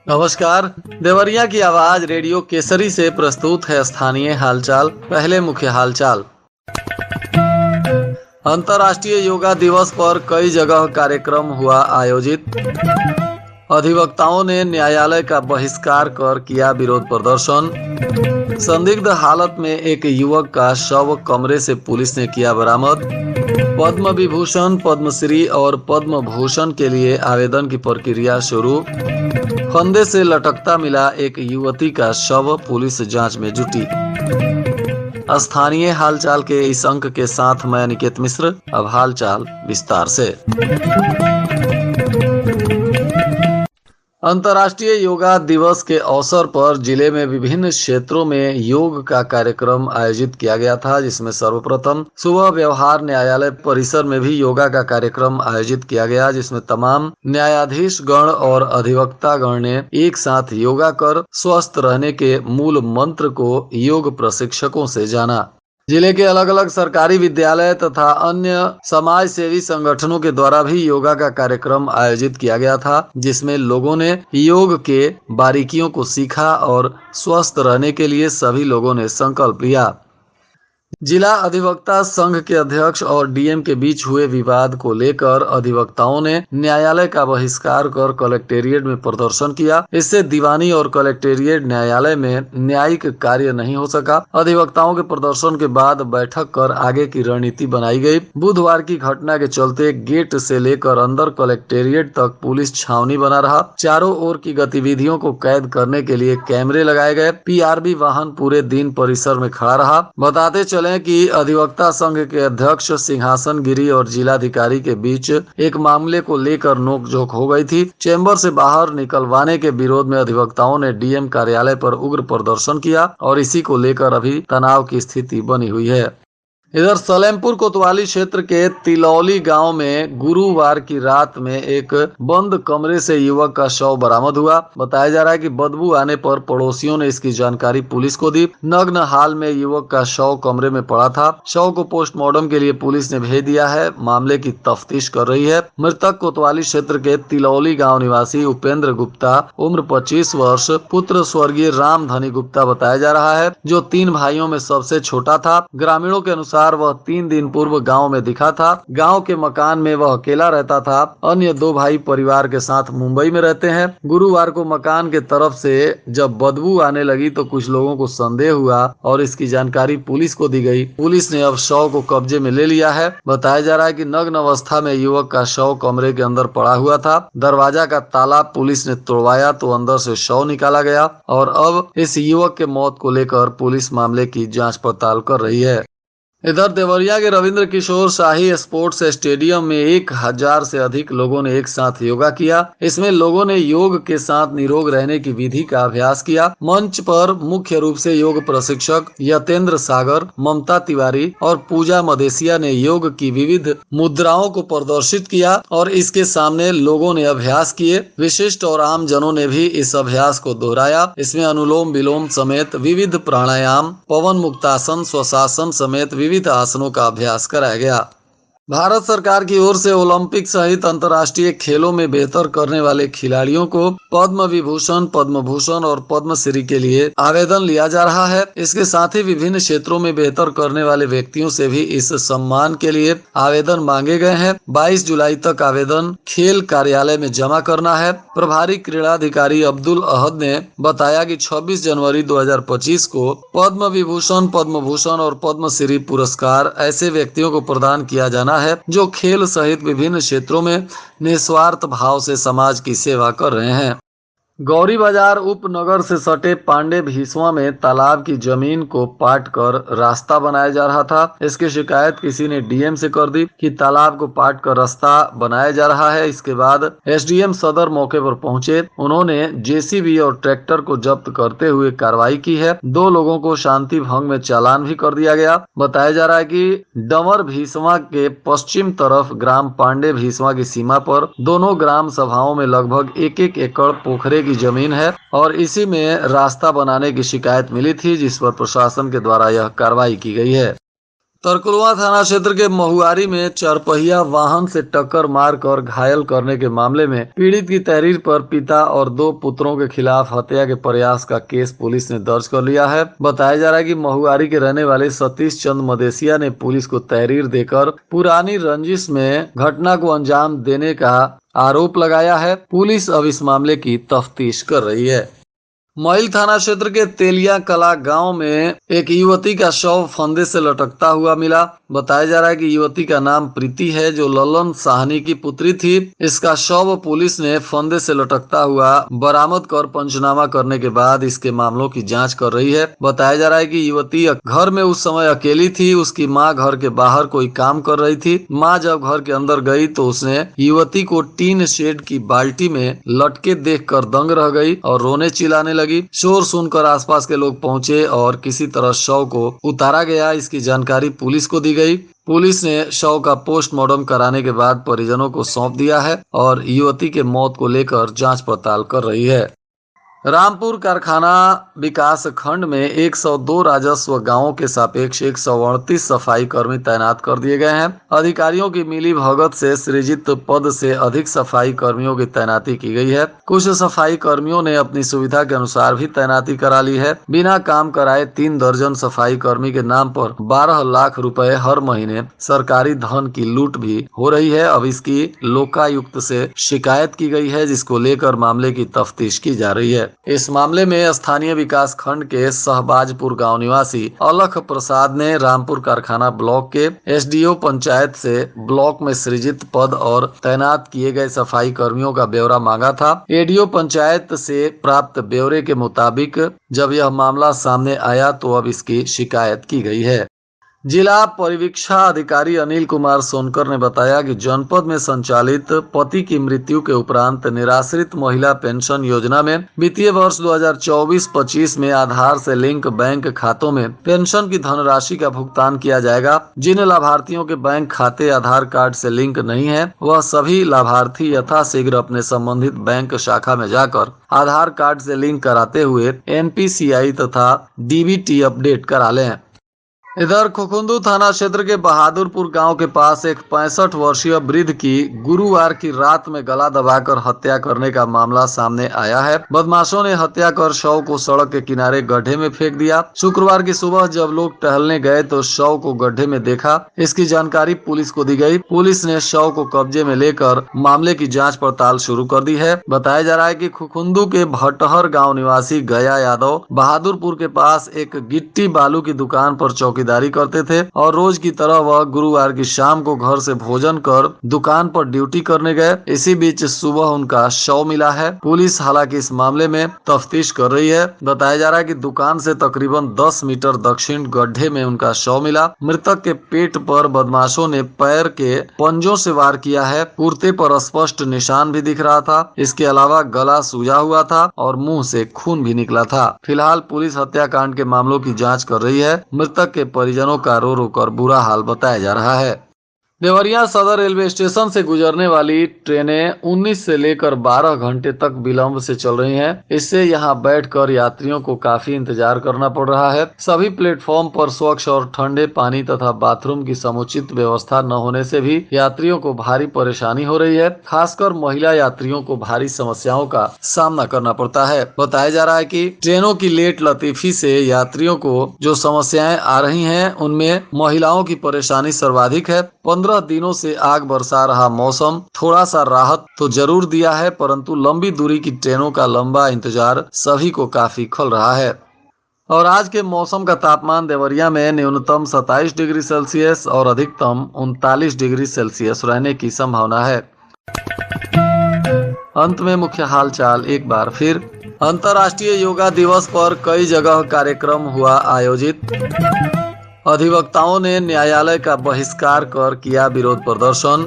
नमस्कार। देवरिया की आवाज रेडियो केसरी से प्रस्तुत है स्थानीय हालचाल। पहले मुख्य हालचाल। अंतर्राष्ट्रीय योगा दिवस पर कई जगह कार्यक्रम हुआ आयोजित। अधिवक्ताओं ने न्यायालय का बहिष्कार कर किया विरोध प्रदर्शन। संदिग्ध हालत में एक युवक का शव कमरे से पुलिस ने किया बरामद। पद्म विभूषण, पद्मश्री और पद्म भूषण के लिए आवेदन की प्रक्रिया शुरू। फंदे से लटकता मिला एक युवती का शव, पुलिस जांच में जुटी। स्थानीय हालचाल के इस अंक के साथ मैं निकेत मिश्र। अब हालचाल विस्तार से। अंतर्राष्ट्रीय योगा दिवस के अवसर पर जिले में विभिन्न क्षेत्रों में योग का कार्यक्रम आयोजित किया गया था, जिसमें सर्वप्रथम सुबह व्यवहार न्यायालय परिसर में भी योगा का कार्यक्रम आयोजित किया गया, जिसमें तमाम न्यायाधीश गण और अधिवक्ता गण ने एक साथ योगा कर स्वस्थ रहने के मूल मंत्र को योग प्रशिक्षकों से जाना। जिले के अलग अलग सरकारी विद्यालय तथा अन्य समाज सेवी संगठनों के द्वारा भी योगा का कार्यक्रम आयोजित किया गया था, जिसमें लोगों ने योग के बारीकियों को सीखा और स्वस्थ रहने के लिए सभी लोगों ने संकल्प लिया। जिला अधिवक्ता संघ के अध्यक्ष और डीएम के बीच हुए विवाद को लेकर अधिवक्ताओं ने न्यायालय का बहिष्कार कर कलेक्टेरिएट में प्रदर्शन किया। इससे दीवानी और कलेक्टेरिएट न्यायालय में न्यायिक कार्य नहीं हो सका। अधिवक्ताओं के प्रदर्शन के बाद बैठक कर आगे की रणनीति बनाई गई। बुधवार की घटना के चलते गेट से लेकर अंदर कलेक्टेरिएट तक पुलिस छावनी बना रहा। चारों ओर की गतिविधियों को कैद करने के लिए कैमरे लगाए गए। पीआरबी वाहन पूरे दिन परिसर में खड़ा रहा। बताते चले कि अधिवक्ता संघ के अध्यक्ष सिंहासन गिरी और जिलाधिकारी के बीच एक मामले को लेकर नोकझोंक हो गई थी। चैम्बर से बाहर निकलवाने के विरोध में अधिवक्ताओं ने डीएम कार्यालय पर उग्र प्रदर्शन किया और इसी को लेकर अभी तनाव की स्थिति बनी हुई है। इधर सलेमपुर कोतवाली क्षेत्र के तिलौली गांव में गुरुवार की रात में एक बंद कमरे से युवक का शव बरामद हुआ। बताया जा रहा है कि बदबू आने पर पड़ोसियों ने इसकी जानकारी पुलिस को दी। नग्न हाल में युवक का शव कमरे में पड़ा था। शव को पोस्टमार्टम के लिए पुलिस ने भेज दिया है। मामले की तफ्तीश कर रही है। मृतक कोतवाली क्षेत्र के तिलौली गाँव निवासी उपेंद्र गुप्ता, उम्र 25 वर्ष, पुत्र स्वर्गीय रामधनी गुप्ता बताया जा रहा है, जो 3 भाइयों में सबसे छोटा था। ग्रामीणों के अनुसार वह 3 दिन पूर्व गांव में दिखा था। गांव के मकान में वह अकेला रहता था। अन्य 2 भाई परिवार के साथ मुंबई में रहते हैं। गुरुवार को मकान के तरफ से जब बदबू आने लगी तो कुछ लोगों को संदेह हुआ और इसकी जानकारी पुलिस को दी गई। पुलिस ने अब शव को कब्जे में ले लिया है। बताया जा रहा है कि नग्न अवस्था में युवक का शव कमरे के अंदर पड़ा हुआ था। दरवाजा का ताला पुलिस ने तोड़वाया तो अंदर से शव निकाला गया और अब इस युवक के मौत को लेकर पुलिस मामले की जांच पड़ताल कर रही है। इधर देवरिया के रविंद्र किशोर शाही स्पोर्ट्स स्टेडियम में 1000 से अधिक लोगों ने एक साथ योगा किया। इसमें लोगों ने योग के साथ निरोग रहने की विधि का अभ्यास किया। मंच पर मुख्य रूप से योग प्रशिक्षक यतेंद्र सागर, ममता तिवारी और पूजा मदेसिया ने योग की विविध मुद्राओं को प्रदर्शित किया और इसके सामने लोगों ने अभ्यास किए। विशिष्ट और आम जनों ने भी इस अभ्यास को दोहराया। इसमें अनुलोम विलोम समेत विविध प्राणायाम, पवन मुक्तासन, स्वशासन समेत विविध आसनों का अभ्यास कराया गया। भारत सरकार की ओर से ओलंपिक सहित अंतर्राष्ट्रीय खेलों में बेहतर करने वाले खिलाड़ियों को पद्म विभूषण, पद्म भूषण और पद्मश्री के लिए आवेदन लिया जा रहा है। इसके साथ ही विभिन्न क्षेत्रों में बेहतर करने वाले व्यक्तियों से भी इस सम्मान के लिए आवेदन मांगे गए हैं। 22 जुलाई तक आवेदन खेल कार्यालय में जमा करना है। प्रभारी क्रीड़ाधिकारी अब्दुल अहद ने बताया कि 26 जनवरी 2025 को पद्म विभूषण, पद्म भूषण और पद्मश्री पुरस्कार ऐसे व्यक्तियों को प्रदान किया जाना है जो खेल सहित विभिन्न क्षेत्रों में निस्वार्थ भाव से समाज की सेवा कर रहे हैं। गौरी बाजार उपनगर से सटे पांडे भीसवा में तालाब की जमीन को पाट कर रास्ता बनाया जा रहा था। इसकी शिकायत किसी ने डीएम से कर दी कि तालाब को पाट कर रास्ता बनाया जा रहा है। इसके बाद एसडीएम सदर मौके पर पहुंचे। उन्होंने जेसीबी और ट्रैक्टर को जब्त करते हुए कार्रवाई की है। 2 लोगों को शांति भंग में चालान भी कर दिया गया। बताया जा रहा है कि डंवर भीसवा के पश्चिम तरफ ग्राम पांडे भीसवा की सीमा पर दोनों ग्राम सभाओं में लगभग 1-1 एकड़ पोखरे की जमीन है और इसी में रास्ता बनाने की शिकायत मिली थी, जिस पर प्रशासन के द्वारा यह कार्रवाई की गई है। तरकुलवा थाना क्षेत्र के महुआरी में चारपहिया वाहन से टक्कर मारकर घायल करने के मामले में पीड़ित की तहरीर पर पिता और 2 पुत्रों के खिलाफ हत्या के प्रयास का केस पुलिस ने दर्ज कर लिया है। बताया जा रहा है कि महुआरी के रहने वाले सतीश चंद मदेसिया ने पुलिस को तहरीर देकर पुरानी रंजिश में घटना को अंजाम देने का आरोप लगाया है। पुलिस अब इस मामले की तफ्तीश कर रही है। महिल थाना क्षेत्र के तेलिया कला गांव में एक युवती का शव फंदे से लटकता हुआ मिला। बताया जा रहा है कि युवती का नाम प्रीति है, जो ललन साहनी की पुत्री थी। इसका शव पुलिस ने फंदे से लटकता हुआ बरामद कर पंचनामा करने के बाद इसके मामलों की जांच कर रही है। बताया जा रहा है कि युवती घर में उस समय अकेली थी। उसकी मां घर के बाहर कोई काम कर रही थी। मां जब घर के अंदर गई तो उसने युवती को टीन शेड की बाल्टी में लटके देखकर दंग रह गई और रोने चिल्लाने लगी। शोर सुनकर आसपास के लोग पहुंचे और किसी तरह शव को उतारा गया। इसकी जानकारी पुलिस को दी गई। पुलिस ने शव का पोस्टमार्टम कराने के बाद परिजनों को सौंप दिया है और युवती के मौत को लेकर जांच पड़ताल कर रही है। रामपुर कारखाना विकास खंड में 102 राजस्व गांवों के सापेक्ष 138 सफाई कर्मी तैनात कर दिए गए हैं। अधिकारियों की मिली भगत से सृजित पद से अधिक सफाई कर्मियों की तैनाती की गई है। कुछ सफाई कर्मियों ने अपनी सुविधा के अनुसार भी तैनाती करा ली है। बिना काम कराए 3 दर्जन सफाई कर्मी के नाम पर 12 लाख रुपए हर महीने सरकारी धन की लूट भी हो रही है। अब इसकी लोकायुक्त से शिकायत की गई है, जिसको लेकर मामले की तफ्तीश की जा रही है। इस मामले में स्थानीय विकास खंड के सहबाजपुर गांव निवासी अलख प्रसाद ने रामपुर कारखाना ब्लॉक के एसडीओ पंचायत से ब्लॉक में सृजित पद और तैनात किए गए सफाई कर्मियों का ब्यौरा मांगा था। एडीओ पंचायत से प्राप्त ब्यौरे के मुताबिक जब यह मामला सामने आया तो अब इसकी शिकायत की गई है। जिला परिवीक्षा अधिकारी अनिल कुमार सोनकर ने बताया कि जनपद में संचालित पति की मृत्यु के उपरांत निराश्रित महिला पेंशन योजना में वित्तीय वर्ष 2024-25 में आधार से लिंक बैंक खातों में पेंशन की धनराशि का भुगतान किया जाएगा। जिन लाभार्थियों के बैंक खाते आधार कार्ड से लिंक नहीं है, वह सभी लाभार्थी यथाशीघ्र अपने संबंधित बैंक शाखा में जाकर आधार कार्ड से लिंक कराते हुए NPCI तथा DBT अपडेट करा लें। इधर खुखुंदू थाना क्षेत्र के बहादुरपुर गांव के पास एक 65 वर्षीय वृद्ध की गुरुवार की रात में गला दबाकर हत्या करने का मामला सामने आया है। बदमाशों ने हत्या कर शव को सड़क के किनारे गड्ढे में फेंक दिया। शुक्रवार की सुबह जब लोग टहलने गए तो शव को गड्ढे में देखा। इसकी जानकारी पुलिस को दी गई। पुलिस ने शव को कब्जे में लेकर मामले की जाँच पड़ताल शुरू कर दी है। बताया जा रहा है कि खुखुंदू के भटहर गाँव निवासी गया यादव बहादुरपुर के पास एक गिट्टी बालू की दुकान पर चौकीदारी करते थे और रोज की तरह वह गुरुवार की शाम को घर से भोजन कर दुकान पर ड्यूटी करने गए। इसी बीच सुबह उनका शव मिला है। पुलिस हालांकि इस मामले में तफ्तीश कर रही है। बताया जा रहा है कि दुकान से तकरीबन 10 मीटर दक्षिण गड्ढे में उनका शव मिला। मृतक के पेट पर बदमाशों ने पैर के पंजों से वार किया है। कुर्ते पर स्पष्ट निशान भी दिख रहा था। इसके अलावा गला सूजा हुआ था और मुंह से खून भी निकला था। फिलहाल पुलिस हत्याकांड के मामलों की जाँच कर रही है। मृतक के परिजनों का रो रो कर बुरा हाल बताया जा रहा है। देवरिया सदर रेलवे स्टेशन से गुजरने वाली ट्रेनें 19 से लेकर 12 घंटे तक विलंब से चल रही हैं। इससे यहां बैठकर यात्रियों को काफी इंतजार करना पड़ रहा है। सभी प्लेटफॉर्म पर स्वच्छ और ठंडे पानी तथा बाथरूम की समुचित व्यवस्था न होने से भी यात्रियों को भारी परेशानी हो रही है। खासकर महिला यात्रियों को भारी समस्याओं का सामना करना पड़ता है। बताया जा रहा है कि ट्रेनों की लेट लतीफी से यात्रियों को जो समस्याएं आ रही हैं, उनमें महिलाओं की परेशानी सर्वाधिक है। 15 दिनों से आग बरसा रहा मौसम थोड़ा सा राहत तो जरूर दिया है, परंतु लंबी दूरी की ट्रेनों का लंबा इंतजार सभी को काफी खल रहा है। और आज के मौसम का तापमान देवरिया में न्यूनतम 27 डिग्री सेल्सियस और अधिकतम 39 डिग्री सेल्सियस रहने की संभावना है। अंत में मुख्य हालचाल एक बार फिर। अंतर्राष्ट्रीय योगा दिवस पर कई जगह कार्यक्रम हुआ आयोजित। अधिवक्ताओं ने न्यायालय का बहिष्कार कर किया विरोध प्रदर्शन।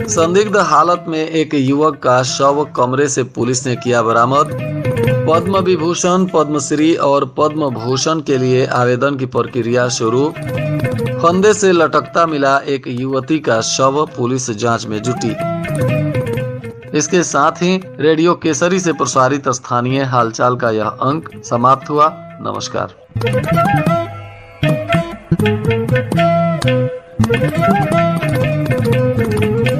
संदिग्ध हालत में एक युवक का शव कमरे से पुलिस ने किया बरामद। पद्म विभूषण, पद्मश्री और पद्म भूषण के लिए आवेदन की प्रक्रिया शुरू। फंदे से लटकता मिला एक युवती का शव, पुलिस जांच में जुटी। इसके साथ ही रेडियो केसरी से प्रसारित स्थानीय हालचाल का यह अंक समाप्त हुआ। नमस्कार।